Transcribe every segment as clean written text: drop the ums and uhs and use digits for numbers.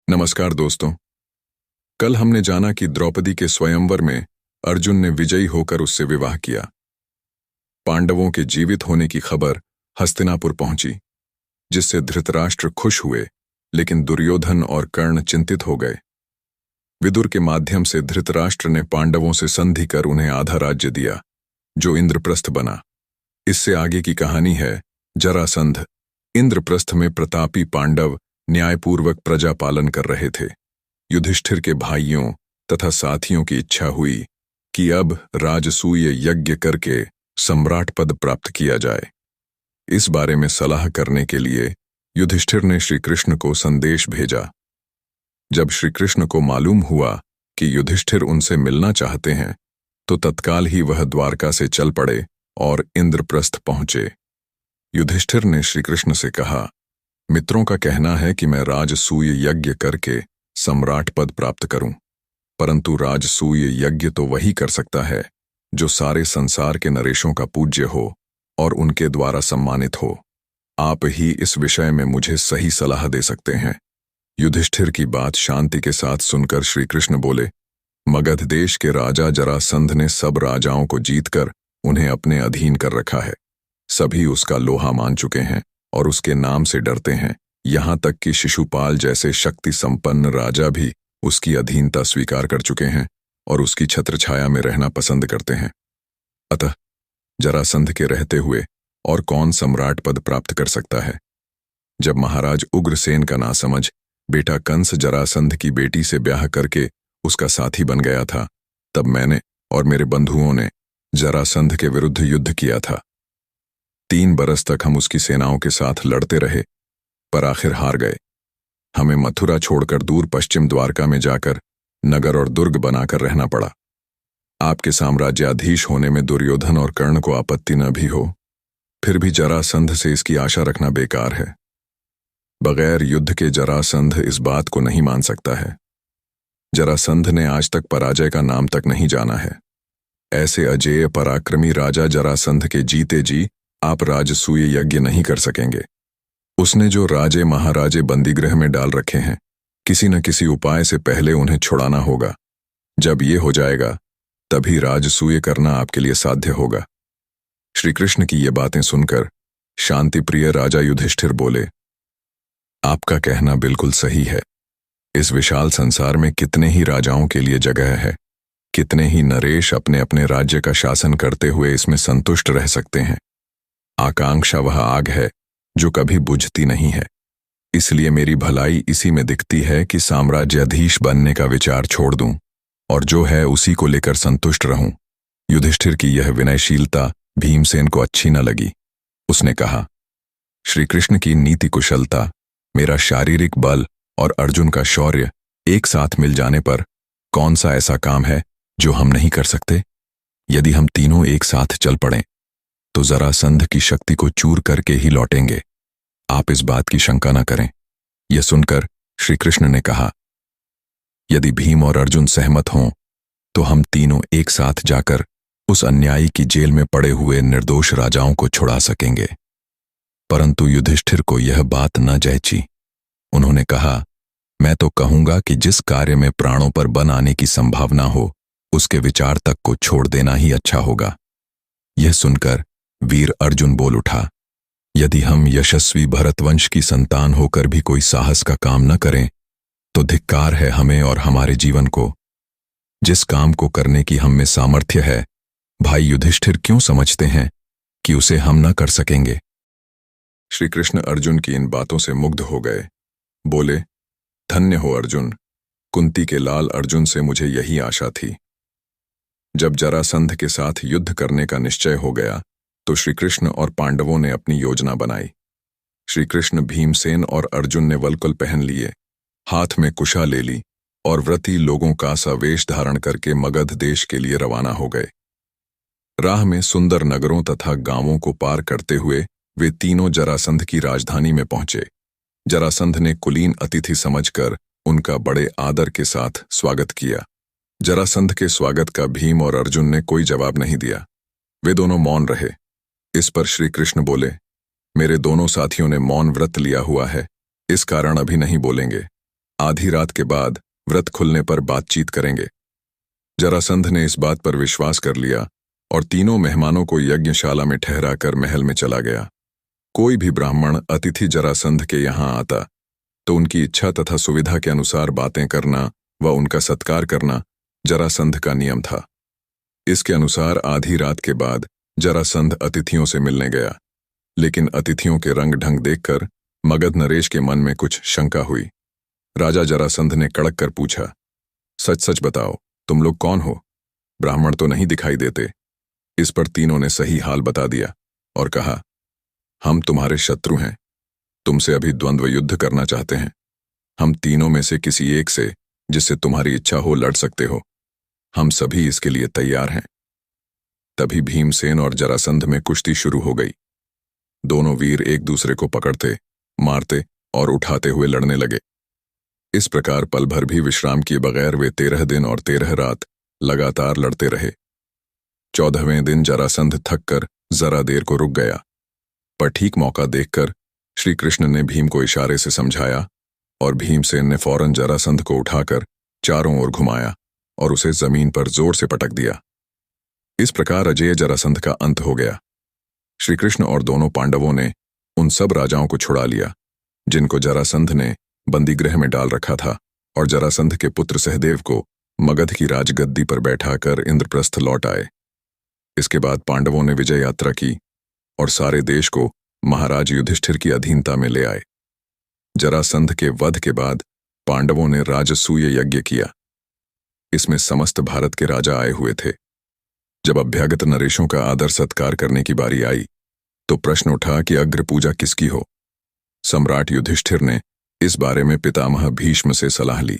नमस्कार दोस्तों। कल हमने जाना कि द्रौपदी के स्वयंवर में अर्जुन ने विजयी होकर उससे विवाह किया। पांडवों के जीवित होने की खबर हस्तिनापुर पहुंची, जिससे धृतराष्ट्र खुश हुए, लेकिन दुर्योधन और कर्ण चिंतित हो गए। विदुर के माध्यम से धृतराष्ट्र ने पांडवों से संधि कर उन्हें आधा राज्य दिया, जो इंद्रप्रस्थ बना। इससे आगे की कहानी है जरासंध। इंद्रप्रस्थ में प्रतापी पांडव न्यायपूर्वक प्रजा पालन कर रहे थे। युधिष्ठिर के भाइयों तथा साथियों की इच्छा हुई कि अब राजसूय यज्ञ करके सम्राट पद प्राप्त किया जाए। इस बारे में सलाह करने के लिए युधिष्ठिर ने श्री कृष्ण को संदेश भेजा। जब श्री कृष्ण को मालूम हुआ कि युधिष्ठिर उनसे मिलना चाहते हैं, तो तत्काल ही वह द्वारका से चल पड़े और इंद्रप्रस्थ पहुंचे। युधिष्ठिर ने श्री कृष्ण से कहा, मित्रों का कहना है कि मैं राजसूय यज्ञ करके सम्राट पद प्राप्त करूं, परंतु राजसूय यज्ञ तो वही कर सकता है जो सारे संसार के नरेशों का पूज्य हो और उनके द्वारा सम्मानित हो। आप ही इस विषय में मुझे सही सलाह दे सकते हैं। युधिष्ठिर की बात शांति के साथ सुनकर श्री कृष्ण बोले, मगध देश के राजा जरासंध ने सब राजाओं को जीतकर उन्हें अपने अधीन कर रखा है। सभी उसका लोहा मान चुके हैं और उसके नाम से डरते हैं। यहाँ तक कि शिशुपाल जैसे शक्ति संपन्न राजा भी उसकी अधीनता स्वीकार कर चुके हैं और उसकी छत्रछाया में रहना पसंद करते हैं। अतः जरासंध के रहते हुए और कौन सम्राट पद प्राप्त कर सकता है? जब महाराज उग्रसेन का नासमझ बेटा कंस जरासंध की बेटी से ब्याह करके उसका साथी बन गया था, तब मैंने और मेरे बंधुओं ने जरासंध के विरुद्ध युद्ध किया था। 3 बरस तक हम उसकी सेनाओं के साथ लड़ते रहे, पर आखिर हार गए। हमें मथुरा छोड़कर दूर पश्चिम द्वारका में जाकर नगर और दुर्ग बनाकर रहना पड़ा। आपके साम्राज्याधीश होने में दुर्योधन और कर्ण को आपत्ति न भी हो, फिर भी जरासंध से इसकी आशा रखना बेकार है। बगैर युद्ध के जरासंध इस बात को नहीं मान सकता है। जरासंध ने आज तक पराजय का नाम तक नहीं जाना है। ऐसे अजेय पराक्रमी राजा जरासंध के जीते जी आप राजसूय यज्ञ नहीं कर सकेंगे। उसने जो राजे महाराजे बंदीगृह में डाल रखे हैं, किसी न किसी उपाय से पहले उन्हें छुड़ाना होगा। जब ये हो जाएगा, तभी राजसूय करना आपके लिए साध्य होगा। श्री कृष्ण की ये बातें सुनकर शांतिप्रिय राजा युधिष्ठिर बोले, आपका कहना बिल्कुल सही है। इस विशाल संसार में कितने ही राजाओं के लिए जगह है। कितने ही नरेश अपने अपने राज्य का शासन करते हुए इसमें संतुष्ट रह सकते हैं। आकांक्षा वह आग है जो कभी बुझती नहीं है। इसलिए मेरी भलाई इसी में दिखती है कि साम्राज्याधीश बनने का विचार छोड़ दूं और जो है उसी को लेकर संतुष्ट रहूं। युधिष्ठिर की यह विनयशीलता भीमसेन को अच्छी न लगी। उसने कहा, श्री कृष्ण की नीति कुशलता, मेरा शारीरिक बल और अर्जुन का शौर्य एक साथ मिल जाने पर कौन सा ऐसा काम है जो हम नहीं कर सकते? यदि हम तीनों एक साथ चल पड़ें तो जरासंध की शक्ति को चूर करके ही लौटेंगे। आप इस बात की शंका न करें। यह सुनकर श्री कृष्ण ने कहा, यदि भीम और अर्जुन सहमत हों तो हम तीनों एक साथ जाकर उस अन्यायी की जेल में पड़े हुए निर्दोष राजाओं को छुड़ा सकेंगे। परंतु युधिष्ठिर को यह बात न जैची। उन्होंने कहा, मैं तो कहूंगा कि जिस कार्य में प्राणों पर बन आने की संभावना हो, उसके विचार तक को छोड़ देना ही अच्छा होगा। यह सुनकर वीर अर्जुन बोल उठा, यदि हम यशस्वी भरतवंश की संतान होकर भी कोई साहस का काम न करें, तो धिक्कार है हमें और हमारे जीवन को। जिस काम को करने की हम में सामर्थ्य है, भाई युधिष्ठिर क्यों समझते हैं कि उसे हम न कर सकेंगे? श्री कृष्ण अर्जुन की इन बातों से मुग्ध हो गए। बोले, धन्य हो अर्जुन। कुंती के लाल अर्जुन से मुझे यही आशा थी। जब जरासंध के साथ युद्ध करने का निश्चय हो गया, तो श्री कृष्ण और पांडवों ने अपनी योजना बनाई। श्री कृष्ण भीमसेन और अर्जुन ने वल्कल पहन लिए, हाथ में कुशा ले ली और व्रती लोगों का सा वेश धारण करके मगध देश के लिए रवाना हो गए। राह में सुंदर नगरों तथा गांवों को पार करते हुए वे तीनों जरासंध की राजधानी में पहुंचे। जरासंध ने कुलीन अतिथि समझकर उनका बड़े आदर के साथ स्वागत किया। जरासंध के स्वागत का भीम और अर्जुन ने कोई जवाब नहीं दिया। वे दोनों मौन रहे। इस पर श्री कृष्ण बोले, मेरे दोनों साथियों ने मौन व्रत लिया हुआ है, इस कारण अभी नहीं बोलेंगे। आधी रात के बाद व्रत खुलने पर बातचीत करेंगे। जरासंध ने इस बात पर विश्वास कर लिया और तीनों मेहमानों को यज्ञशाला में ठहराकर महल में चला गया। कोई भी ब्राह्मण अतिथि जरासंध के यहाँ आता तो उनकी इच्छा तथा सुविधा के अनुसार बातें करना व उनका सत्कार करना जरासंध का नियम था। इसके अनुसार आधी रात के बाद जरासंध अतिथियों से मिलने गया, लेकिन अतिथियों के रंग ढंग देखकर मगध नरेश के मन में कुछ शंका हुई। राजा जरासंध ने कड़क कर पूछा, सच सच बताओ, तुम लोग कौन हो? ब्राह्मण तो नहीं दिखाई देते। इस पर तीनों ने सही हाल बता दिया और कहा, हम तुम्हारे शत्रु हैं, तुमसे अभी द्वंद्व युद्ध करना चाहते हैं। हम तीनों में से किसी एक से, जिससे तुम्हारी इच्छा हो, लड़ सकते हो। हम सभी इसके लिए तैयार हैं। तभी भीमसेन और जरासंध में कुश्ती शुरू हो गई। दोनों वीर एक दूसरे को पकड़ते, मारते और उठाते हुए लड़ने लगे। इस प्रकार पल भर भी विश्राम किए बगैर वे 13 दिन और 13 रात लगातार लड़ते रहे। 14वें दिन जरासंध थक कर जरा देर को रुक गया, पर ठीक मौका देखकर श्री कृष्ण ने भीम को इशारे से समझाया और भीमसेन ने फौरन जरासंध को उठाकर चारों ओर घुमाया और उसे जमीन पर जोर से पटक दिया। इस प्रकार अजेय जरासंध का अंत हो गया। श्री कृष्ण और दोनों पांडवों ने उन सब राजाओं को छुड़ा लिया जिनको जरासंध ने बंदीगृह में डाल रखा था, और जरासंध के पुत्र सहदेव को मगध की राजगद्दी पर बैठाकर इंद्रप्रस्थ लौट आए। इसके बाद पांडवों ने विजय यात्रा की और सारे देश को महाराज युधिष्ठिर की अधीनता में ले आए। जरासंध के वध के बाद पांडवों ने राजसूय यज्ञ किया। इसमें समस्त भारत के राजा आए हुए थे। जब अभ्यागत नरेशों का आदर सत्कार करने की बारी आई तो प्रश्न उठा कि अग्र पूजा किसकी हो। सम्राट युधिष्ठिर ने इस बारे में पितामह भीष्म से सलाह ली।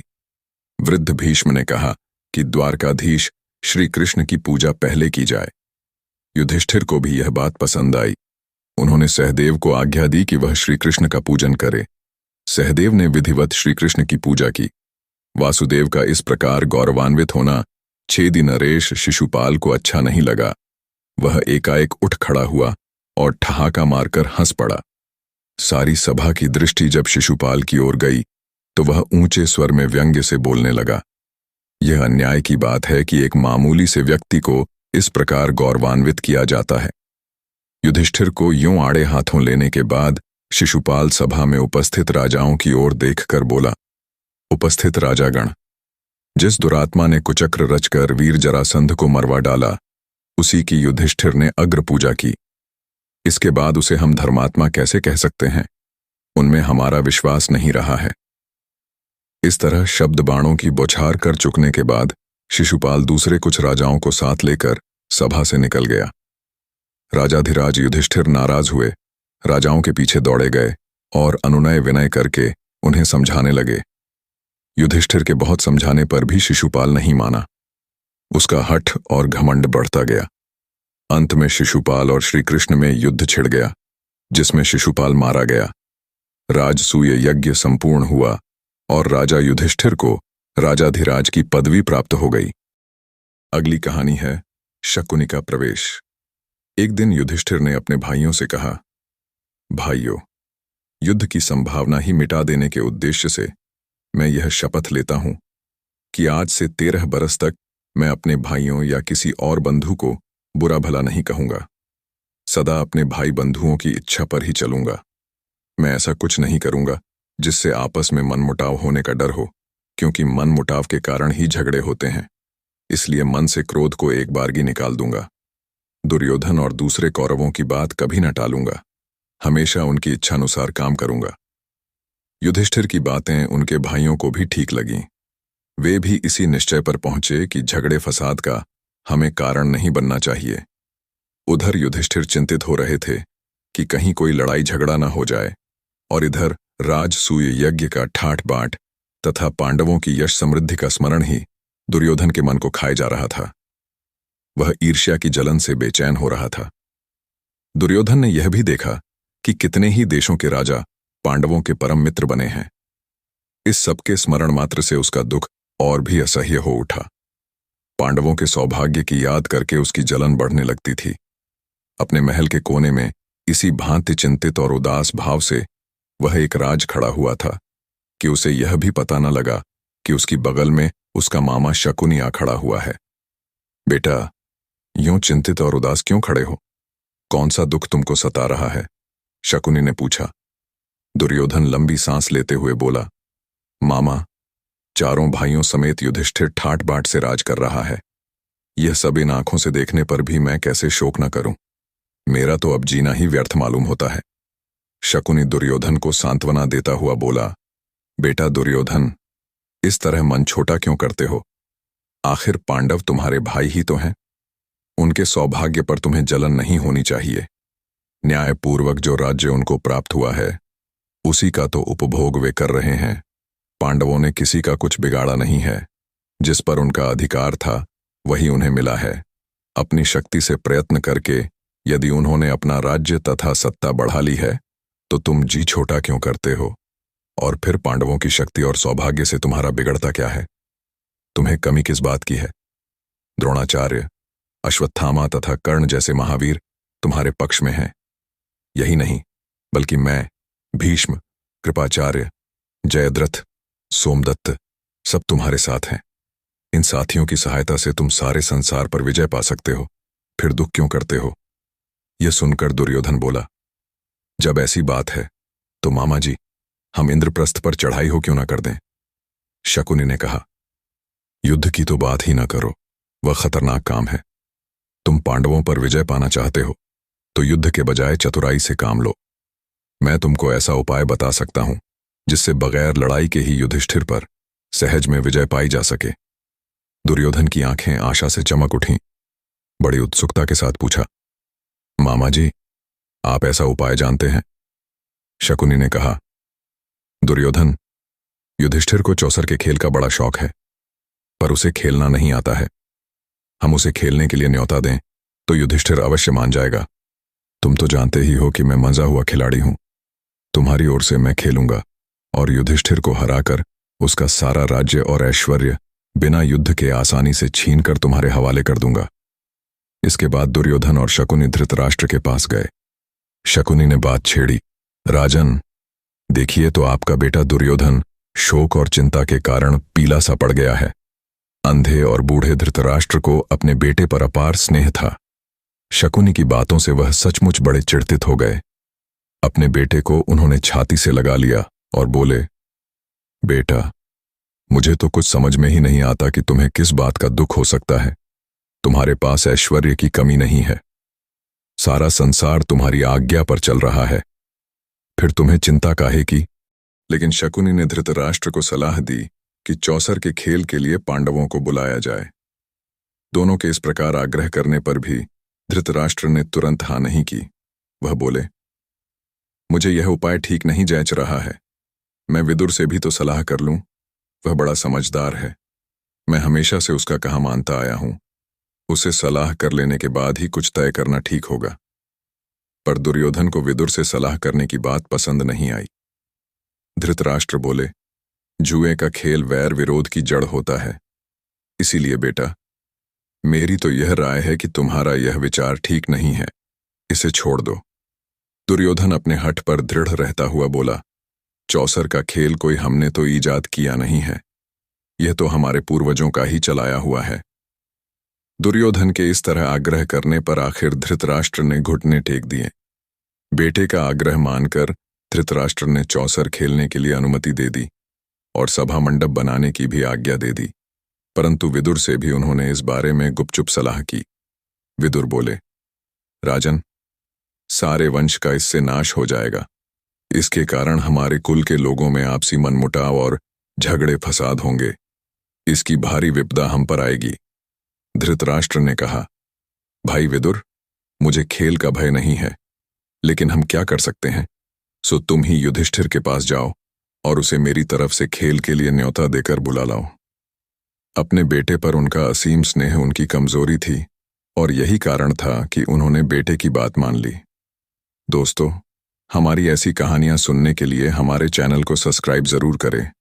वृद्ध भीष्म ने कहा कि द्वारकाधीश श्री कृष्ण की पूजा पहले की जाए। युधिष्ठिर को भी यह बात पसंद आई। उन्होंने सहदेव को आज्ञा दी कि वह श्री कृष्ण का पूजन करे। सहदेव ने विधिवत श्री कृष्ण की पूजा की। वासुदेव का इस प्रकार गौरवान्वित होना छेदी नरेश शिशुपाल को अच्छा नहीं लगा। वह एकाएक उठ खड़ा हुआ और ठहाका मारकर हंस पड़ा। सारी सभा की दृष्टि जब शिशुपाल की ओर गई तो वह ऊंचे स्वर में व्यंग्य से बोलने लगा, यह अन्याय की बात है कि एक मामूली से व्यक्ति को इस प्रकार गौरवान्वित किया जाता है। युधिष्ठिर को यूं आड़े हाथों लेने के बाद शिशुपाल सभा में उपस्थित राजाओं की ओर देखकर बोला, उपस्थित राजागण, जिस दुरात्मा ने कुचक्र रचकर वीर जरासंध को मरवा डाला, उसी की युधिष्ठिर ने अग्र पूजा की। इसके बाद उसे हम धर्मात्मा कैसे कह सकते हैं? उनमें हमारा विश्वास नहीं रहा है। इस तरह शब्द बाणों की बौछार कर चुकने के बाद शिशुपाल दूसरे कुछ राजाओं को साथ लेकर सभा से निकल गया। राजाधिराज युधिष्ठिर नाराज हुए, राजाओं के पीछे दौड़े गए और अनुनय विनय करके उन्हें समझाने लगे। युधिष्ठिर के बहुत समझाने पर भी शिशुपाल नहीं माना। उसका हठ और घमंड बढ़ता गया। अंत में शिशुपाल और श्री कृष्ण में युद्ध छिड़ गया, जिसमें शिशुपाल मारा गया। राजसूय यज्ञ संपूर्ण हुआ और राजा युधिष्ठिर को राजाधिराज की पदवी प्राप्त हो गई। अगली कहानी है शकुनी का प्रवेश। एक दिन युधिष्ठिर ने अपने भाइयों से कहा, भाइयों, युद्ध की संभावना ही मिटा देने के उद्देश्य से मैं यह शपथ लेता हूं कि आज से 13 बरस तक मैं अपने भाइयों या किसी और बंधु को बुरा भला नहीं कहूंगा। सदा अपने भाई बंधुओं की इच्छा पर ही चलूंगा। मैं ऐसा कुछ नहीं करूंगा जिससे आपस में मनमुटाव होने का डर हो, क्योंकि मनमुटाव के कारण ही झगड़े होते हैं। इसलिए मन से क्रोध को एक बारगी निकाल दूंगा। दुर्योधन और दूसरे कौरवों की बात कभी न टालूंगा। हमेशा उनकी इच्छानुसार काम करूंगा। युधिष्ठिर की बातें उनके भाइयों को भी ठीक लगीं। वे भी इसी निश्चय पर पहुंचे कि झगड़े फसाद का हमें कारण नहीं बनना चाहिए। उधर युधिष्ठिर चिंतित हो रहे थे कि कहीं कोई लड़ाई झगड़ा न हो जाए, और इधर राजसूय यज्ञ का ठाठ बाट तथा पांडवों की यश समृद्धि का स्मरण ही दुर्योधन के मन को खाए जा रहा था। वह ईर्ष्या की जलन से बेचैन हो रहा था। दुर्योधन ने यह भी देखा कि कितने ही देशों के राजा पांडवों के परम मित्र बने हैं। इस सबके स्मरण मात्र से उसका दुख और भी असह्य हो उठा। पांडवों के सौभाग्य की याद करके उसकी जलन बढ़ने लगती थी। अपने महल के कोने में इसी भांति चिंतित और उदास भाव से वह एक राज खड़ा हुआ था कि उसे यह भी पता न लगा कि उसकी बगल में उसका मामा शकुनी आ खड़ा हुआ है। बेटा, यूं चिंतित और उदास क्यों खड़े हो? कौन सा दुख तुमको सता रहा है? शकुनी ने पूछा। दुर्योधन लंबी सांस लेते हुए बोला, मामा, चारों भाइयों समेत युधिष्ठिर ठाट बाट से राज कर रहा है। यह सब इन आंखों से देखने पर भी मैं कैसे शोक न करूं? मेरा तो अब जीना ही व्यर्थ मालूम होता है। शकुनी दुर्योधन को सांत्वना देता हुआ बोला, बेटा दुर्योधन, इस तरह मन छोटा क्यों करते हो? आखिर पांडव तुम्हारे भाई ही तो हैं। उनके सौभाग्य पर तुम्हें जलन नहीं होनी चाहिए। न्यायपूर्वक जो राज्य उनको प्राप्त हुआ है उसी का तो उपभोग वे कर रहे हैं। पांडवों ने किसी का कुछ बिगाड़ा नहीं है। जिस पर उनका अधिकार था वही उन्हें मिला है। अपनी शक्ति से प्रयत्न करके यदि उन्होंने अपना राज्य तथा सत्ता बढ़ा ली है तो तुम जी छोटा क्यों करते हो? और फिर पांडवों की शक्ति और सौभाग्य से तुम्हारा बिगड़ता क्या है? तुम्हें कमी किस बात की है? द्रोणाचार्य, अश्वत्थामा तथा कर्ण जैसे महावीर तुम्हारे पक्ष में हैं। यही नहीं, बल्कि मैं, भीष्म, कृपाचार्य, जयद्रथ, सोमदत्त सब तुम्हारे साथ हैं। इन साथियों की सहायता से तुम सारे संसार पर विजय पा सकते हो। फिर दुख क्यों करते हो? यह सुनकर दुर्योधन बोला, जब ऐसी बात है तो मामा जी, हम इंद्रप्रस्थ पर चढ़ाई हो क्यों ना कर दें? शकुनी ने कहा, युद्ध की तो बात ही ना करो, वह खतरनाक काम है। तुम पांडवों पर विजय पाना चाहते हो तो युद्ध के बजाय चतुराई से काम लो। मैं तुमको ऐसा उपाय बता सकता हूं जिससे बगैर लड़ाई के ही युधिष्ठिर पर सहज में विजय पाई जा सके। दुर्योधन की आंखें आशा से चमक उठीं। बड़ी उत्सुकता के साथ पूछा, मामा जी, आप ऐसा उपाय जानते हैं? शकुनी ने कहा, दुर्योधन, युधिष्ठिर को चौसर के खेल का बड़ा शौक है, पर उसे खेलना नहीं आता है। हम उसे खेलने के लिए न्योता दें तो युधिष्ठिर अवश्य मान जाएगा। तुम तो जानते ही हो कि मैं मंजा हुआ खिलाड़ी हूं। तुम्हारी ओर से मैं खेलूंगा और युधिष्ठिर को हराकर उसका सारा राज्य और ऐश्वर्य बिना युद्ध के आसानी से छीनकर तुम्हारे हवाले कर दूंगा। इसके बाद दुर्योधन और शकुनी धृतराष्ट्र के पास गए। शकुनी ने बात छेड़ी, राजन, देखिए तो आपका बेटा दुर्योधन शोक और चिंता के कारण पीला सा पड़ गया है। अंधे और बूढ़े धृतराष्ट्र को अपने बेटे पर अपार स्नेह था। शकुनी की बातों से वह सचमुच बड़े चिंतित हो गए। अपने बेटे को उन्होंने छाती से लगा लिया और बोले, बेटा, मुझे तो कुछ समझ में ही नहीं आता कि तुम्हें किस बात का दुख हो सकता है। तुम्हारे पास ऐश्वर्य की कमी नहीं है। सारा संसार तुम्हारी आज्ञा पर चल रहा है। फिर तुम्हें चिंता काहे की? लेकिन शकुनी ने धृतराष्ट्र को सलाह दी कि चौसर के खेल के लिए पांडवों को बुलाया जाए। दोनों के इस प्रकार आग्रह करने पर भी धृतराष्ट्र ने तुरंत हाँ नहीं की। वह बोले, मुझे यह उपाय ठीक नहीं जैच रहा है। मैं विदुर से भी तो सलाह कर लूं। वह बड़ा समझदार है। मैं हमेशा से उसका कहा मानता आया हूं। उसे सलाह कर लेने के बाद ही कुछ तय करना ठीक होगा। पर दुर्योधन को विदुर से सलाह करने की बात पसंद नहीं आई। धृतराष्ट्र बोले, जुए का खेल वैर विरोध की जड़ होता है। इसीलिए बेटा, मेरी तो यह राय है कि तुम्हारा यह विचार ठीक नहीं है। इसे छोड़ दो। दुर्योधन अपने हठ पर दृढ़ रहता हुआ बोला, चौसर का खेल कोई हमने तो ईजाद किया नहीं है। यह तो हमारे पूर्वजों का ही चलाया हुआ है। दुर्योधन के इस तरह आग्रह करने पर आखिर धृतराष्ट्र ने घुटने टेक दिए। बेटे का आग्रह मानकर धृतराष्ट्र ने चौसर खेलने के लिए अनुमति दे दी और सभा मंडप बनाने की भी आज्ञा दे दी। परंतु विदुर से भी उन्होंने इस बारे में गुपचुप सलाह की। विदुर बोले, राजन, सारे वंश का इससे नाश हो जाएगा। इसके कारण हमारे कुल के लोगों में आपसी मनमुटाव और झगड़े फसाद होंगे। इसकी भारी विपदा हम पर आएगी। धृतराष्ट्र ने कहा, भाई विदुर, मुझे खेल का भय नहीं है, लेकिन हम क्या कर सकते हैं? सो तुम ही युधिष्ठिर के पास जाओ और उसे मेरी तरफ से खेल के लिए न्योता देकर बुला लाओ। अपने बेटे पर उनका असीम स्नेह उनकी कमजोरी थी और यही कारण था कि उन्होंने बेटे की बात मान ली। दोस्तों, हमारी ऐसी कहानियां सुनने के लिए हमारे चैनल को सब्सक्राइब जरूर करें।